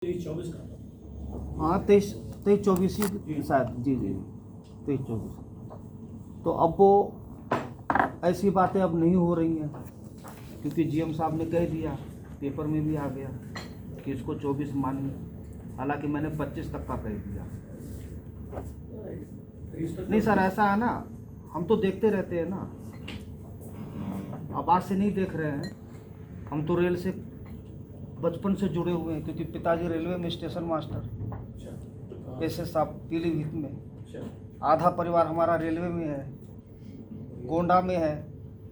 23-24 का। हाँ 23-24 ही शायद, जी जी 23-24। तो अब वो ऐसी बातें अब नहीं हो रही हैं, क्योंकि जीएम साहब ने कह दिया, पेपर में भी आ गया कि इसको 24 मानिए, हालांकि मैंने 25 तक का कह दिया। नहीं सर, ऐसा है ना, हम तो देखते रहते हैं ना, अब आज से नहीं देख रहे हैं, हम तो रेल से बचपन से जुड़े हुए हैं, क्योंकि पिताजी रेलवे में स्टेशन मास्टर ऐसे साहब पीलीभीत में, आधा परिवार हमारा रेलवे में है, गोंडा में है,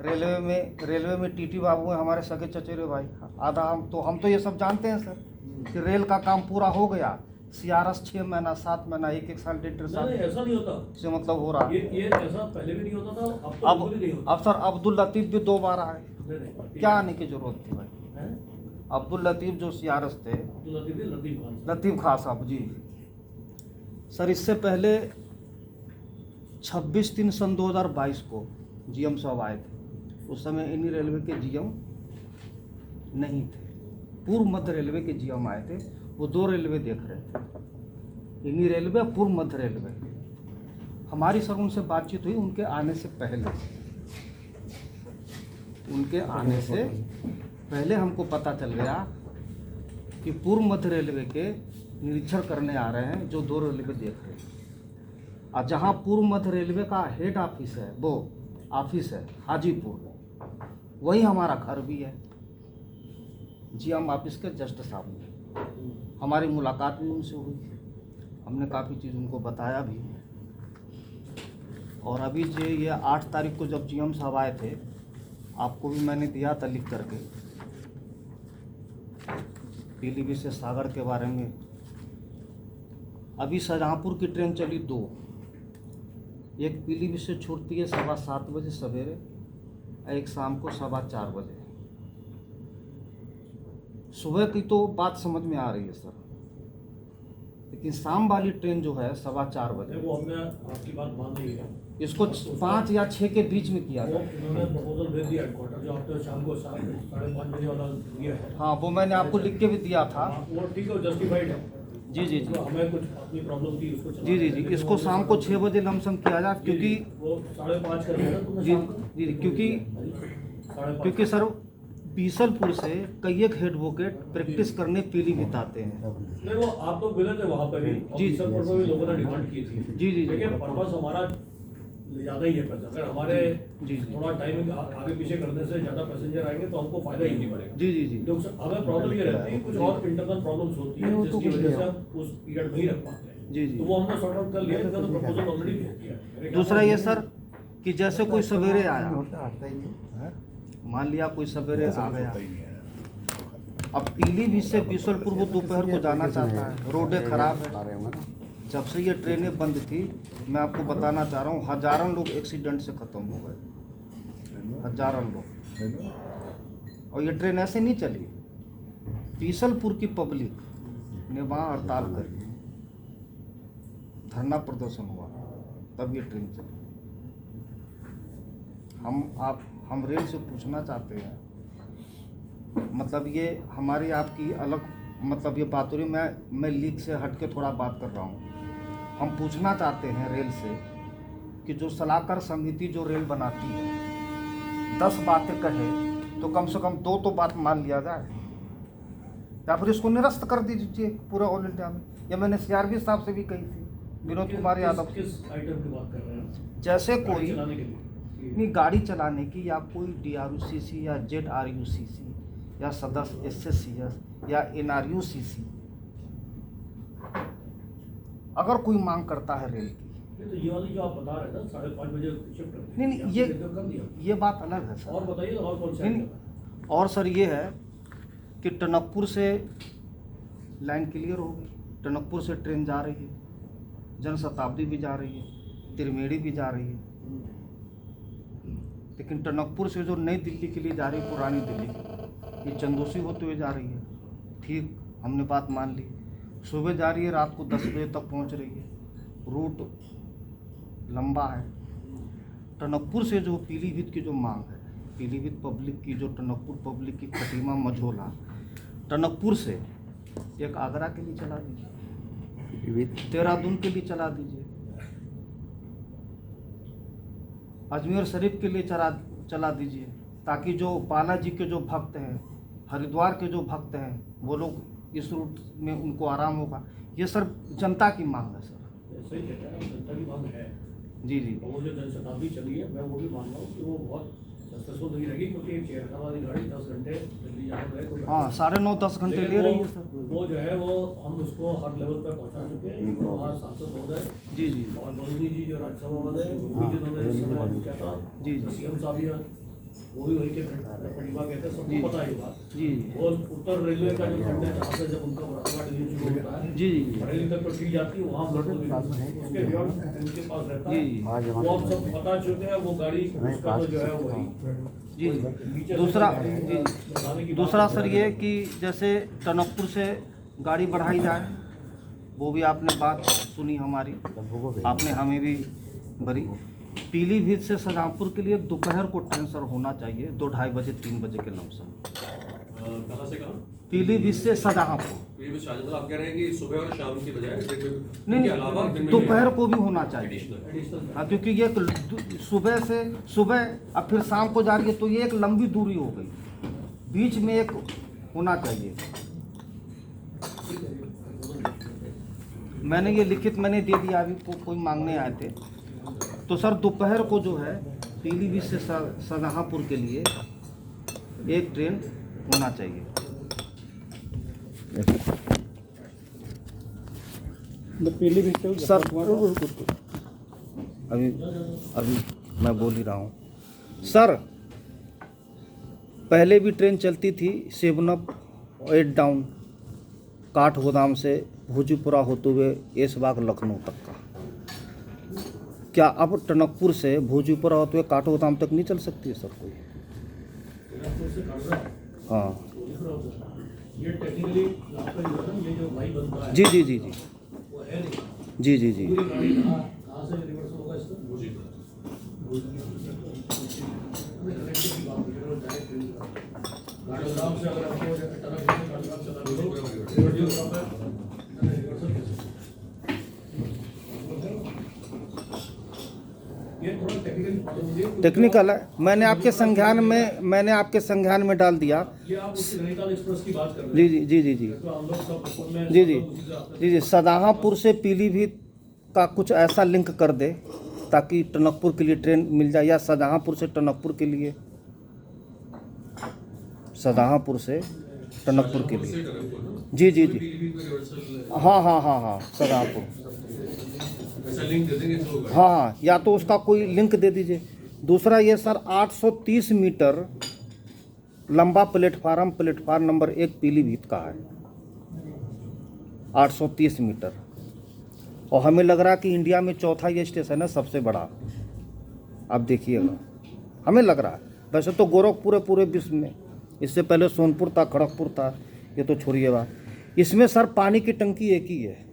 रेलवे में टीटी बाबू हैं हमारे सगे चचेरे भाई, आधा हम तो ये सब जानते हैं सर कि रेल का काम पूरा हो गया। CRS 6 महीना 7 महीना 1 साल 1.5 साल ऐसा नहीं होता से मतलब हो रहा है। ये ऐसा पहले भी नहीं होता था, अब तो बिल्कुल ही नहीं होता। अब सर अब्दुल लतीफ भी 2 बार आए, नहीं, क्या आने की जरूरत थी भाई? हैं? अब्दुल लतीफ जो CRS थे, तो लतीफ खान लतीफ खान साहब जी। सर इससे पहले 26 सन 2022 को जीएम साहब आए थे, उस समय इन्हीं रेलवे के जीएम नहीं थे, पूर्व मध्य रेलवे के जीएम आए थे, वो 2 रेलवे देख रहे थे, इन्हीं रेलवे पूर्व मध्य रेलवे। हमारी सर उनसे बातचीत हुई उनके आने से पहले हमको पता चल गया कि पूर्व मध्य रेलवे के निरीक्षण करने आ रहे हैं, जो 2 रेलवे देख रहे हैं। और जहाँ पूर्व मध्य रेलवे का हेड ऑफिस है, वो ऑफिस है हाजीपुर, वही हमारा घर भी है, जीएम ऑफिस के जस्ट सामने। हमारी मुलाकात भी उनसे हुई, हमने काफ़ी चीज़ उनको बताया भी। और अभी जो ये 8 तारीख को जब जीएम साहब आए थे, आपको भी मैंने दिया था लिख करके, पीलीभीत से सागर के बारे में। अभी शाहजहाँपुर की ट्रेन चली 2, एक पीलीभीत से छूटती है 7:15 बजे सवेरे, एक शाम को 4:15 बजे। सुबह की तो बात समझ में आ रही है सर, लेकिन शाम वाली ट्रेन जो है 4:15 बजे, वो हमने आपकी बात मान ली है, इसको 5 या 6 के बीच में किया था। उन्होंने प्रपोजल भेज दिया हेडक्वार्टर, जो आपने शाम को 5:30 बजे वाला दिया है। हाँ, वो मैंने आपको लिख के भी दिया था। वो ठीक है, जस्टिफाइड है। जी जी जी तो हमें कुछ अपनी प्रॉब्लम थी उसको जी जी जी इसको शाम को 6 बजे लमसम किया जाए, क्योंकि वो 5:30 कर दिया तुमने जी शाम को? जी क्योंकि 5:30 सर बीसलपुर से कई एक एडवोकेट प्रैक्टिस करने पीलीभीत आते हैं। नहीं, वो आप तो मिले थे वहाँ पे भी, और जी। बीसलपुर में भी लोगों ने डिमांड की थी। जी जी लेकिन पर्पस हमारा ज़्यादा ही है पैसा, अगर हमारे जी जी थोड़ा टाइम आगे पीछे करने से ज़्यादा पैसेंजर आएंगे तो हमको फायदा ही नहीं पड़ेगा। जी जी जी तो हमें प्रॉब्लम ये रहती है, कुछ और इंटरनल प्रॉब्लम्स होती है जिसकी वजह से हम उस पीरियड में ही रख पाते हैं। जी जी तो वो हमने सॉर्ट आउट कर लिया, इनका तो प्रपोजल ऑलरेडी भेज दिया है। मेरे दूसरा ख्याल ये से सर कि जैसे कोई सवेरे आया, मान लिया कोई सवेरे आ गया, अब पीलीभीत से बीसलपुर वो दोपहर को जाना चाहता है, रोडें खराब है। जब से ये ट्रेनें बंद थी, मैं आपको बताना चाह रहा हूँ, हजारों लोग एक्सीडेंट से ख़त्म हो गए, हजारों लोग। और ये ट्रेन ऐसे नहीं चली, बीसलपुर की पब्लिक ने वहाँ हड़ताल करी, धरना प्रदर्शन हुआ, तब ये ट्रेन चली। हम रेल से पूछना चाहते हैं, मतलब ये हमारी आपकी अलग मतलब ये बात हो रही, मैं लीक से हट के थोड़ा बात कर रहा हूँ। हम पूछना चाहते हैं रेल से कि जो सलाहकार समिति जो रेल बनाती है 10 बातें कहे तो कम से कम 2 तो बात मान लिया जाए, या फिर इसको निरस्त कर दीजिए पूरा ऑल इंडिया में। या मैंने CRB साहब से भी कही थी, विनोद कुमार यादव। किस आइटम की बात कर रहे हैं? जैसे गाड़ी कोई चलाने के लिए? अपनी गाड़ी चलाने की, या कोई DRUCC या ZRUCC या सदस्य SSCS या NRUCC अगर कोई मांग करता है रेल की, तो ये वाली जो आप बता रहे हैं ना 5:30 बजे शिफ्ट कर दी। नहीं ये कर दिया। ये बात अलग है सर। और बताइए और कौन सा नहीं, item है? और सर ये है कि टनकपुर से लाइन क्लियर हो गई, टनकपुर से ट्रेन जा रही है, जनशताब्दी भी जा रही है, त्रिवेणी भी जा रही है, लेकिन टनकपुर से जो नई दिल्ली के लिए जा रही है, पुरानी दिल्ली, ये चंदोसी होते हुए जा रही है। ठीक, हमने बात मान ली, सुबह जा रही है, रात को 10 बजे तक पहुंच रही है, रूट लंबा है। टनकपुर से जो पीलीभीत की जो मांग है, पीलीभीत पब्लिक की जो टनकपुर पब्लिक की खटीमा मझोला, टनकपुर से एक आगरा के लिए चला दीजिए, देहरादून के लिए चला दीजिए, अजमेर शरीफ के लिए चला दीजिए, ताकि जो बालाजी के जो भक्त हैं, हरिद्वार के जो भक्त हैं, वो लोग इस रूट में उनको आराम होगा। ये सर जनता की मांग है सर। सही कहता है, जनता की मांग है। जी जी। और वो जो जनशताब्दी चली है, मैं वो भी मान रहा हूँ कि वो बहुत सक्सेसफुल नहीं रही, क्योंकि एक चेयरकार वाली गाड़ी 10 घंटे दिल्ली जाने गए कोई हाँ 9.5-10 घंटे ले रही है सर। वो जो है वो हम उसको हर लेवल पर पहुंचा चुके हैं। हमारे सांसद महोदय जी जी और मोदी जी जो राज्यसभा वाले वो भी जिन्होंने इस समय क्या था, जी सीएम साहब ही वो भी वही के प्रतिभा कहते हैं, सबको पता है ये बात। जी वो उत्तर रेलवे का जो खंड है, जहाँ से जब उनका मुरादाबाद डिवीजन शुरू होता है, जी बरेली तक तो ठीक जाती है, वहाँ उसके बियॉन्ड उनके पास रहता है। जी। वो हम सब बता चुके हैं, वो गाड़ी उसका तो जो है वही जी। दूसरा सर ये कि जैसे टनकपुर से गाड़ी बढ़ाई जाए, वो भी आपने बात सुनी हमारी, आपने हमें भी भरी। पीलीभीत से शाहजहाँपुर के लिए दोपहर को ट्रेन सर होना चाहिए, 2-2:30 बजे 3 बजे के लमसम। कहाँ से कहाँ? पीलीभीत से शाहजहाँपुर। ये भी शाहजहाँ आप कह रहे हैं कि सुबह और शाम की बजाय नहीं अलावा दिन में दोपहर को भी होना चाहिए। एडिशनल हाँ, क्योंकि ये सुबह अब फिर शाम को जा रही है, तो ये एक लंबी दूरी हो गई, बीच में एक होना चाहिए। मैंने ये लिखित मैंने दे दिया, अभी कोई मांगने आए थे। तो सर दोपहर को जो है पीलीभीत से शाहजहाँपुर के लिए एक ट्रेन होना चाहिए। सर अभी मैं बोल ही रहा हूँ सर। पहले भी ट्रेन चलती थी 7 अप 8 डाउन, काठगोदाम से भोजपुरा होते हुए ऐशबाग लखनऊ तक का। क्या अब टनकपुर से भोजपुरा होते हुए काठगोदाम तक नहीं चल सकती है सर कोई? हाँ ये टेक्निकली आपका जो है ना, ये जो भाई बनता है जी जी जी जी वो है नहीं। जी जी जी। पूरी गाड़ी कहाँ से रिवर्स होगा इसका? गाड़ीग्राम से अगर आपको गाड़ीग्राम से ये थोड़ा टेक्निकल है। मैंने आपके संज्ञान में डाल दिया। ये आप उसकी नैनीताल एक्सप्रेस की बात कर रहे हैं। जी जी जी जी जी तो हम लोग सब ऊपर में जी जी जी जी। शाहजहाँपुर से पीलीभीत का कुछ ऐसा लिंक कर दे ताकि टनकपुर के लिए ट्रेन मिल जाए, या शाहजहाँपुर से टनकपुर के लिए, शाहजहाँपुर से टनकपुर के लिए। जी जी जी हाँ हाँ हाँ हाँ शाहजहाँपुर। हाँ, या तो उसका कोई लिंक दे दीजिए। दूसरा ये सर 830 मीटर लंबा प्लेटफार्म नंबर 1 पीलीभीत का है, 830 मीटर। और हमें लग रहा है कि इंडिया में चौथा ये स्टेशन है सबसे बड़ा। आप देखिएगा, हमें लग रहा है। वैसे तो गोरखपुर है पूरे विश्व में, इससे पहले सोनपुर था, खड़गपुर था, ये तो छोड़िए बात। इसमें सर पानी की टंकी एक ही है,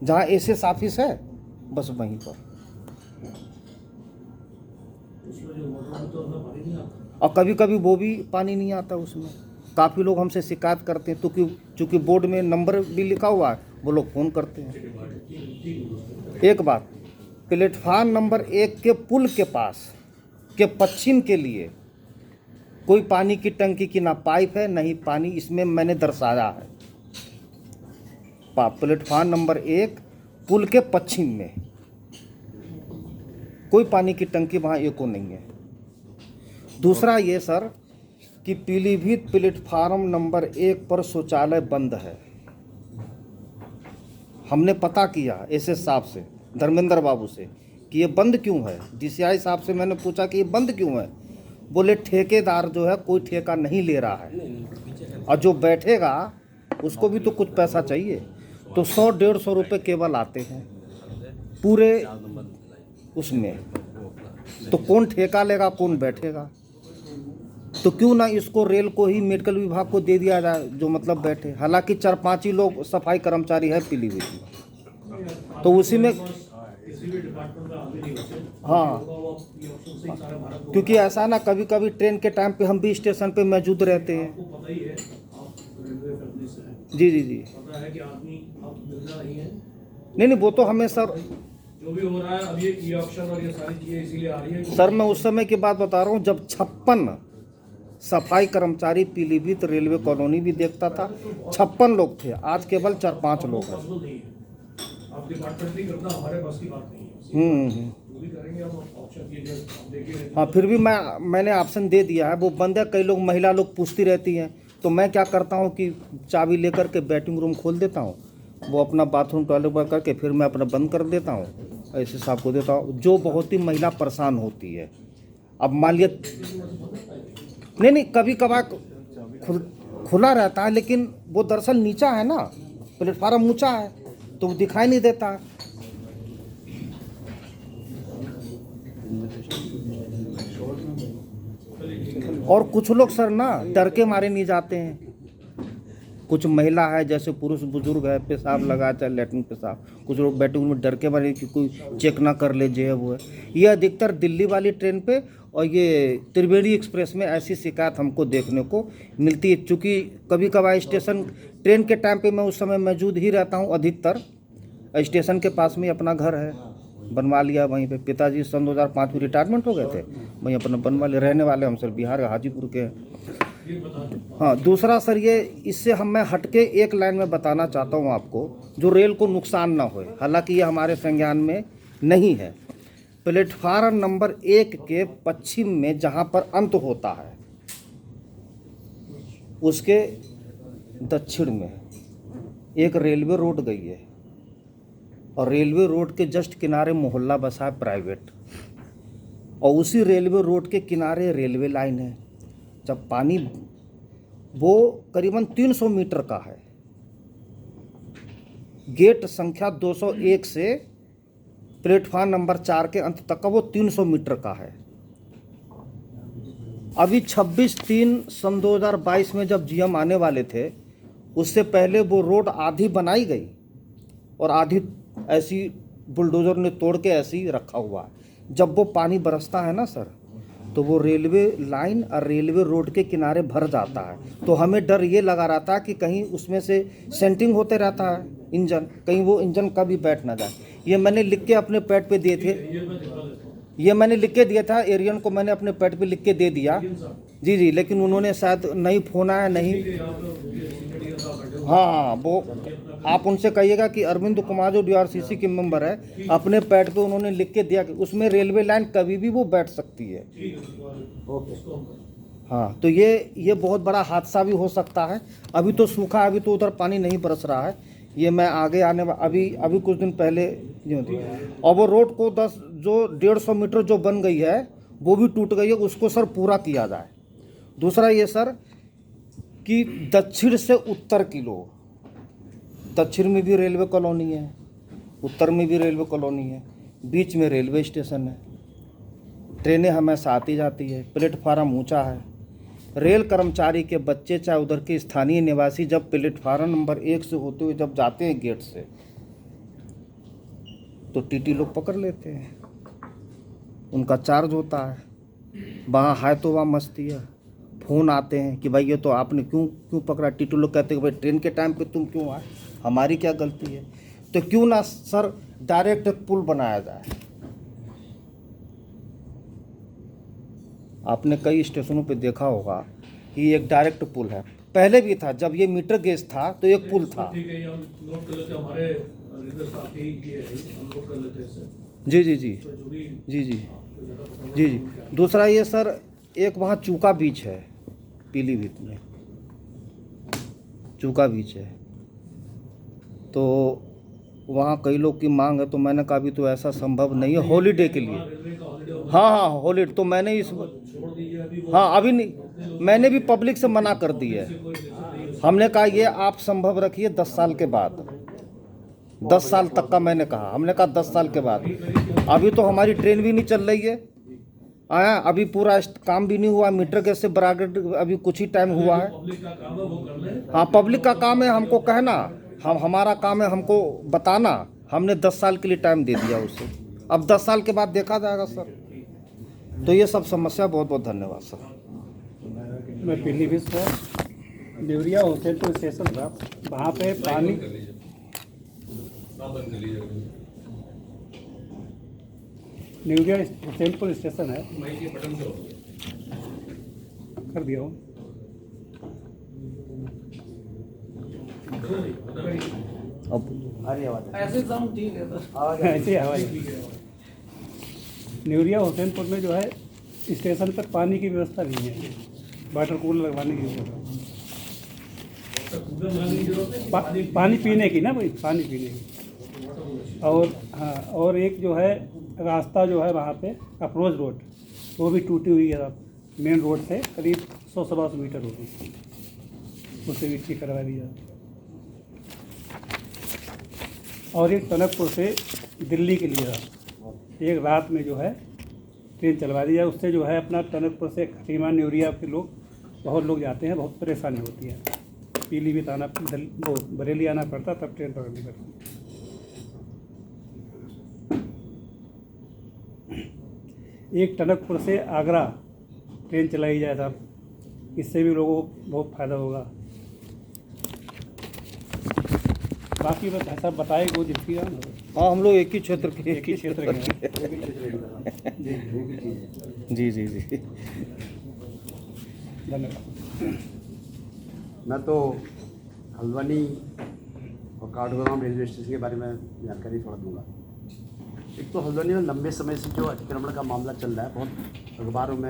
जहाँ एसएस ऑफिस है बस वहीं पर। और कभी कभी वो भी पानी नहीं आता उसमें। काफ़ी लोग हमसे शिकायत करते हैं, तो चूँकि बोर्ड में नंबर भी लिखा हुआ है, वो लोग फ़ोन करते हैं। एक बात, प्लेटफार्म नंबर 1 के पुल के पास के पश्चिम के लिए कोई पानी की टंकी की ना पाइप है, नहीं पानी, इसमें मैंने दर्शाया है। प्लेटफार्म नंबर 1 पुल के पश्चिम में कोई पानी की टंकी वहाँ एको नहीं है। दूसरा ये सर कि पीलीभीत प्लेटफार्म नंबर 1 पर शौचालय बंद है। हमने पता किया एसएस साहब से, धर्मेंद्र बाबू से, कि ये बंद क्यों है। डीसीआई साहब से मैंने पूछा कि ये बंद क्यों है। बोले ठेकेदार जो है कोई ठेका नहीं ले रहा है, और जो बैठेगा उसको भी तो कुछ पैसा चाहिए। तो 100-150 रुपये केवल आते हैं पूरे उसमें, तो कौन ठेका लेगा, कौन बैठेगा। तो क्यों ना इसको रेल को ही, मेडिकल विभाग को दे दिया जाए, जो मतलब बैठे। हालांकि 4-5 ही लोग सफाई कर्मचारी है पीलीभीत में, तो उसी में हाँ, क्योंकि ऐसा ना कभी कभी ट्रेन के टाइम पे हम भी स्टेशन पे मौजूद रहते हैं। जी जी जी। पता है कि आदमी अब मिलना नहीं है। नहीं वो तो हमें सर, जो भी हो रहा है अब ये ऑप्शन और ये सारी चीजें इसीलिए आ रही है। सर मैं उस समय की बात बता रहा हूँ जब 56 सफाई कर्मचारी पीलीभीत रेलवे कॉलोनी भी देखता था, 56 लोग थे, आज केवल 4-5 लोग हैं। पॉसिबल नहीं है, आप डिपार्टमेंट नहीं करना, हमारे बस की बात नहीं है। जो भी करेंगे हम ऑप्शन कीजिए, आप देखिए। हाँ फिर भी मैंने ऑप्शन दे दिया है, वो बंद है। कई लोग महिला लोग पूछती रहती हैं, तो मैं क्या करता हूँ कि चाबी लेकर के बैटिंग रूम खोल देता हूँ, वो अपना बाथरूम टॉयलेट बंद करके फिर मैं अपना बंद कर देता हूँ, ऐसे साहब को देता हूँ जो बहुत ही महिला परेशान होती है। अब मान लिया नहीं कभी कभार खुला रहता है, लेकिन वो दरअसल नीचा है ना, प्लेटफार्म ऊंचा है तो वो दिखाई नहीं देता है। और कुछ लोग सर ना डर के मारे नहीं जाते हैं, कुछ महिला है जैसे पुरुष बुजुर्ग है, पेशाब लगा चाहे लैट्रिन पेशाब, कुछ लोग बैठे उनमें डर के मारे कि कोई चेक ना कर ले, जो है वो है। ये अधिकतर दिल्ली वाली ट्रेन पे और ये त्रिवेणी एक्सप्रेस में ऐसी शिकायत हमको देखने को मिलती है। चूँकि कभी कभार स्टेशन ट्रेन के टाइम पे मैं उस समय मौजूद ही रहता हूँ, अधिकतर स्टेशन के पास में अपना घर है, बनवा लिया वहीं पे। पिताजी सन 2005 में रिटायरमेंट हो गए थे, वहीं अपना बनवा लिया। रहने वाले हम सर बिहार हाजीपुर के हैं। हाँ दूसरा सर ये, इससे मैं हटके एक लाइन में बताना चाहता हूँ आपको, जो रेल को नुकसान ना हो, हालांकि ये हमारे संज्ञान में नहीं है। प्लेटफार्म नंबर 1 के पश्चिम में जहाँ पर अंत होता है, उसके दक्षिण में एक रेलवे रोड गई है, और रेलवे रोड के जस्ट किनारे मोहल्ला बसा है प्राइवेट, और उसी रेलवे रोड के किनारे रेलवे लाइन है। जब पानी वो करीबन 300 मीटर का है, गेट संख्या 201 से प्लेटफार्म नंबर 4 के अंत तक का वो 300 मीटर का है। अभी 26/3 सन 2022 में जब जीएम आने वाले थे, उससे पहले वो रोड आधी बनाई गई और आधी ऐसी बुलडोजर ने तोड़ के ऐसे ही रखा हुआ है। जब वो पानी बरसता है ना सर, तो वो रेलवे लाइन और रेलवे रोड के किनारे भर जाता है। तो हमें डर ये लगा रहता है कि कहीं उसमें से सेंटिंग होते रहता है इंजन, कहीं वो इंजन कभी बैठ ना जाए। ये मैंने लिख के अपने पैड पे दिए थे, ये मैंने लिख के दिया था, एरियन को मैंने अपने पैड पे लिख के दे दिया। जी जी, लेकिन उन्होंने शायद नहीं फोन आया नहीं। हाँ वो आप उनसे कहिएगा कि अरविंद कुमार जो DRCC के मेंबर है, अपने पैड पे उन्होंने लिख के दिया कि उसमें रेलवे लाइन कभी भी वो बैठ सकती है। हाँ तो ये बहुत बड़ा हादसा भी हो सकता है। अभी तो सूखा है, अभी तो उधर पानी नहीं बरस रहा है। ये मैं आगे आने अभी कुछ दिन पहले जो थी, और वो रोड को 150 मीटर जो बन गई है वो भी टूट गई है, उसको सर पूरा किया जाए। दूसरा ये सर कि दक्षिण से उत्तर की लोग, दक्षिण में भी रेलवे कॉलोनी है, उत्तर में भी रेलवे कॉलोनी है, बीच में रेलवे स्टेशन है, ट्रेनें हमेशा आती जाती है, प्लेटफार्म ऊंचा है। रेल कर्मचारी के बच्चे चाहे उधर के स्थानीय निवासी जब प्लेटफार्म नंबर 1 से होते हुए जब जाते हैं गेट से, तो टीटी लोग पकड़ लेते हैं, उनका चार्ज होता है। वहाँ है तो वहाँ मस्ती है, फ़ोन आते हैं कि भाई ये तो आपने क्यों पकड़ा। टीटी लोग कहते हैं कि भाई ट्रेन के टाइम पे तुम क्यों आए, हमारी क्या गलती है। तो क्यों ना सर डायरेक्ट एक पुल बनाया जाए। आपने कई स्टेशनों पे देखा होगा कि एक डायरेक्ट पुल है, पहले भी था, जब ये मीटर गेज था तो एक पुल था। जी जी जी जी जी जी जी। दूसरा ये सर, एक वहाँ चूका बीच है, पीलीभीत में चूका बीच है, तो वहाँ कई लोग की मांग है, तो मैंने कहा भी तो ऐसा संभव नहीं है हॉलीडे के लिए। हाँ हॉलीडे, तो मैंने इस हाँ अभी नहीं, मैंने भी पब्लिक से मना कर दी है। हमने कहा ये आप संभव रखिए 10 साल के बाद, 10 साल तक का मैंने कहा, हमने कहा 10 साल के बाद। अभी तो हमारी ट्रेन भी नहीं चल रही है, आया अभी पूरा काम भी नहीं हुआ, मीटर गेज से बराबर अभी कुछ ही टाइम हुआ है। हाँ पब्लिक का काम है हमको कहना, हमारा काम है हमको बताना। हमने 10 साल के लिए टाइम दे दिया उसे, अब 10 साल के बाद देखा जाएगा सर। तो ये सब समस्या, बहुत बहुत धन्यवाद सर। मैं पीलीभीत से देवरिया हुसैनपुर स्टेशन था, वहाँ पे पानी बंद कर लीजिए, आप बंद कर लीजिए। देवरिया हुसैनपुर स्टेशन है, माइक के बटन से हो गया। कर दिया हूँ। अब आ रही आवाज़? ऐसे साउंड ठीक है बस। ऐसी आवाज़ है। देवरिया हुसैनपुर में जो है स्टेशन पर पानी की व्यवस्था नहीं है, वाटर कूलर लगवाने की व्यवस्था। कूलर लगाने की जरूरत है कि पानी पीने की ना भाई, पानी पीने की। और हाँ, और एक जो है रास्ता जो है वहाँ पे अप्रोच रोड, वो भी टूटी हुई है साहब। मेन रोड से करीब 100-125 मीटर होगी, उसे भी ठीक करवा दिया। और एक टनकपुर से दिल्ली के लिए एक रात में जो है ट्रेन चलवा दी जाए, उससे जो है अपना टनकपुर से खटीमा न्यूरिया के लोग, बहुत लोग जाते हैं, बहुत परेशानी होती है। पीलीभीत आना, वो बरेली आना पड़ता, तब ट्रेन पकड़नी पड़ती। एक टनकपुर से आगरा ट्रेन चलाई जाए साहब, इससे भी लोगों को बहुत फ़ायदा होगा। बाकी बस ऐसा बताए वो जिसकी जान हो। हाँ, हम लोग एक ही क्षेत्र के एक ही क्षेत्र के हैं। जी जी जी। धन्यवाद। मैं तो हल्द्वानी और काठगोदाम रेलवे स्टेशन के बारे में जानकारी थोड़ा दूंगा। एक तो हल्द्वानी में लंबे समय से जो अतिक्रमण का मामला चल रहा है, बहुत अखबारों में